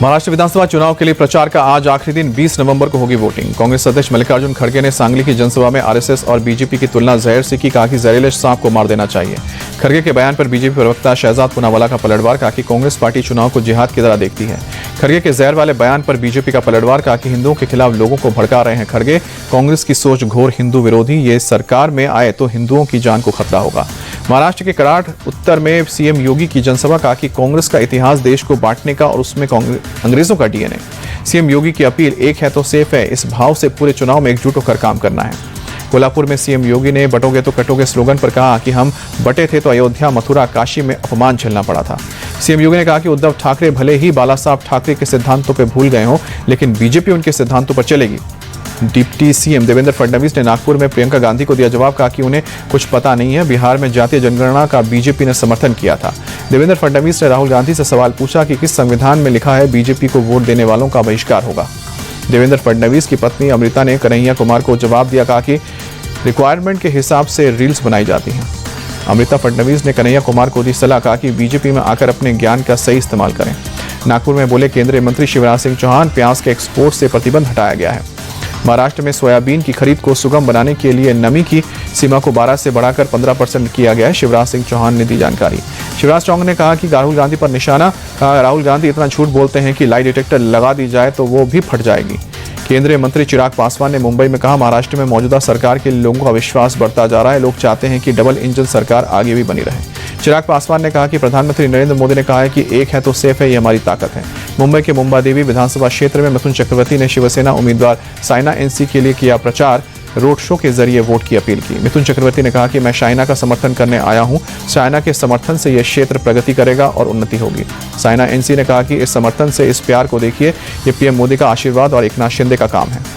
महाराष्ट्र विधानसभा चुनाव के लिए प्रचार का आज आखिरी दिन 20 नवंबर को होगी वोटिंग। कांग्रेस अध्यक्ष मल्लिकार्जुन खड़गे ने सांगली की जनसभा में आरएसएस और बीजेपी की तुलना जहर से की, कहा कि जहरीले सांप को मार देना चाहिए। खड़गे के बयान पर बीजेपी प्रवक्ता शहजाद पूनावाला का पलटवार, कहा कि कांग्रेस पार्टी चुनाव को जिहाद की तरह देखती है। खड़गे के जहर वाले बयान पर बीजेपी का पलटवार, कहा कि हिंदुओं के खिलाफ लोगों को भड़का रहे हैं खड़गे। कांग्रेस की सोच घोर हिंदू विरोधी, ये सरकार में आए तो हिंदुओं की जान को खतरा होगा। महाराष्ट्र के कराड़ उत्तर में सीएम योगी की जनसभा, कहा कि कांग्रेस का इतिहास देश को बांटने का और उसमें अंग्रेजों का डीएनए। सीएम योगी की अपील, एक है तो सेफ है, इस भाव से पूरे चुनाव में एकजुट होकर काम करना है। कोल्हापुर में सीएम योगी ने बटोगे तो कटोगे स्लोगन पर कहा कि हम बटे थे तो अयोध्या, मथुरा, काशी में अपमान झेलना पड़ा था। सीएम योगी ने कहा कि उद्धव ठाकरे भले ही बाला साहब ठाकरे के सिद्धांतों पर भूल गए हों, लेकिन बीजेपी उनके सिद्धांतों पर चलेगी। डिप्टी सीएम देवेंद्र फडणवीस ने नागपुर में प्रियंका गांधी को दिया जवाब, कहा कि उन्हें कुछ पता नहीं है। बिहार में जातीय जनगणना का बीजेपी ने समर्थन किया था। देवेंद्र फडणवीस ने राहुल गांधी से सवाल पूछा कि किस संविधान में लिखा है बीजेपी को वोट देने वालों का बहिष्कार होगा। देवेंद्र फडणवीस की पत्नी अमृता ने कन्हैया कुमार को जवाब दिया, कहा कि रिक्वायरमेंट के हिसाब से रील्स बनाई जाती हैं। अमृता फडणवीस ने कन्हैया कुमार को दी सलाह, कहा कि बीजेपी में आकर अपने ज्ञान का सही इस्तेमाल करें। नागपुर में बोले केंद्रीय मंत्री शिवराज सिंह चौहान, प्याज के एक्सपोर्ट से प्रतिबंध हटाया गया है। महाराष्ट्र में सोयाबीन की खरीद को सुगम बनाने के लिए नमी की सीमा को 12 से बढ़ाकर 15% किया गया है। शिवराज सिंह चौहान ने दी जानकारी। शिवराज चौहान ने कहा कि राहुल गांधी पर निशाना, कहा राहुल गांधी इतना झूठ बोलते हैं कि लाई डिटेक्टर लगा दी जाए तो वो भी फट जाएगी। केंद्रीय मंत्री चिराग पासवान ने मुंबई में कहा, महाराष्ट्र में मौजूदा सरकार के लोगों का विश्वास बढ़ता जा रहा है। लोग चाहते हैं कि डबल इंजन सरकार आगे भी बनी रहे। चिराग पासवान ने कहा कि प्रधानमंत्री नरेंद्र मोदी ने कहा है कि एक है तो सेफ है, ये हमारी ताकत है। मुंबई के मुंबादेवी विधानसभा क्षेत्र में मिथुन चक्रवर्ती ने शिवसेना उम्मीदवार साइना एनसी के लिए किया प्रचार, रोड शो के जरिए वोट की अपील की। मिथुन चक्रवर्ती ने कहा कि मैं साइना का समर्थन करने आया हूं। साइना के समर्थन से यह क्षेत्र प्रगति करेगा और उन्नति होगी। साइना एनसी ने कहा कि इस समर्थन से, इस प्यार को देखिए, ये पीएम मोदी का आशीर्वाद और एकनाथ शिंदे का काम है।